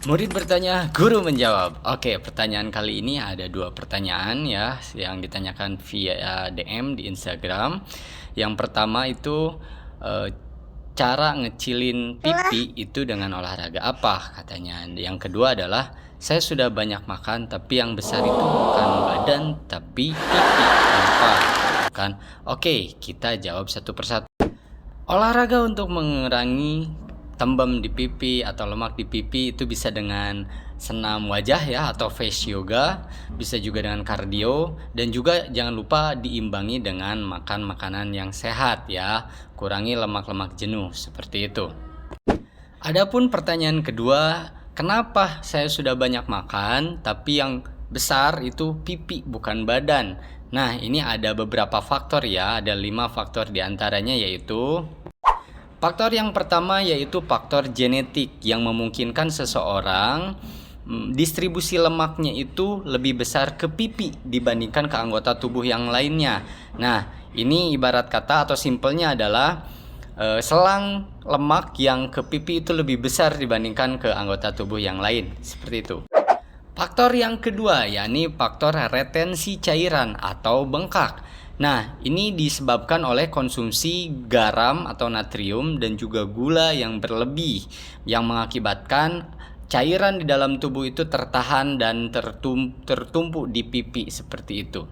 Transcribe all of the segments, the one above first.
Murid bertanya, guru menjawab. Oke, pertanyaan kali ini ada dua pertanyaan ya yang ditanyakan via DM di Instagram. Yang pertama itu cara ngecilin pipi itu dengan olahraga apa katanya. Yang kedua adalah saya sudah banyak makan tapi yang besar itu bukan badan tapi pipi. Kenapa? Kan? Oke, kita jawab satu persatu. Olahraga untuk mengurangi tembem di pipi atau lemak di pipi itu bisa dengan senam wajah ya atau face yoga, bisa juga dengan kardio, dan juga jangan lupa diimbangi dengan makan makanan yang sehat ya, kurangi lemak-lemak jenuh seperti itu. Adapun pertanyaan kedua, kenapa saya sudah banyak makan tapi yang besar itu pipi bukan badan? Nah, ini ada beberapa faktor ya, ada 5 faktor diantaranya yaitu faktor yang pertama yaitu faktor genetik yang memungkinkan seseorang distribusi lemaknya itu lebih besar ke pipi dibandingkan ke anggota tubuh yang lainnya. Nah, ini ibarat kata atau simpelnya adalah selang lemak yang ke pipi itu lebih besar dibandingkan ke anggota tubuh yang lain. Seperti itu. Faktor yang kedua yakni faktor retensi cairan atau bengkak. Nah, ini disebabkan oleh konsumsi garam atau natrium dan juga gula yang berlebih yang mengakibatkan cairan di dalam tubuh itu tertahan dan tertumpuk di pipi seperti itu.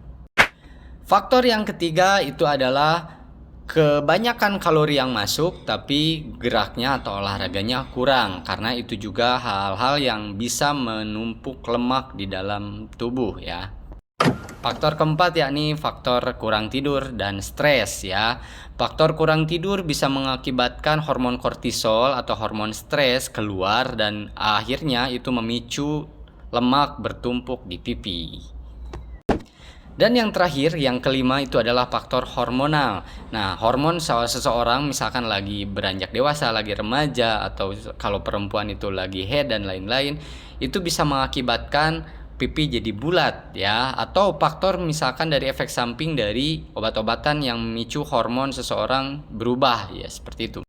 Faktor yang ketiga itu adalah kebanyakan kalori yang masuk tapi geraknya atau olahraganya kurang, karena itu juga hal-hal yang bisa menumpuk lemak di dalam tubuh ya. Faktor keempat yakni faktor kurang tidur dan stres ya. Faktor kurang tidur bisa mengakibatkan hormon kortisol atau hormon stres keluar dan akhirnya itu memicu lemak bertumpuk di pipi. Dan yang terakhir, yang kelima itu adalah faktor hormonal. Nah, hormon seseorang misalkan lagi beranjak dewasa, lagi remaja, atau kalau perempuan itu lagi head dan lain-lain, itu bisa mengakibatkan pipi jadi bulat ya, atau faktor misalkan dari efek samping dari obat-obatan yang memicu hormon seseorang berubah ya, seperti itu.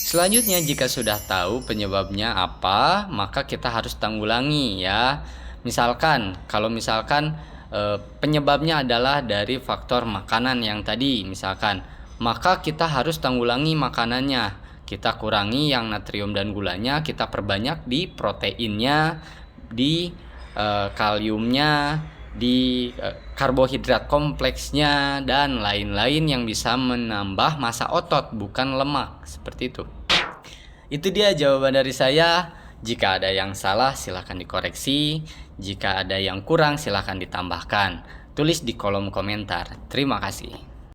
Selanjutnya, jika sudah tahu penyebabnya apa, maka kita harus tanggulangi ya. Kalau misalkan penyebabnya adalah dari faktor makanan yang tadi misalkan, maka kita harus tanggulangi makanannya. Kita kurangi yang natrium dan gulanya, kita perbanyak di proteinnya, di kaliumnya, di karbohidrat kompleksnya, dan lain-lain yang bisa menambah massa otot bukan lemak, seperti itu. Itu dia jawaban dari saya. Jika ada yang salah silahkan dikoreksi, jika ada yang kurang silahkan ditambahkan. Tulis di kolom komentar. Terima kasih.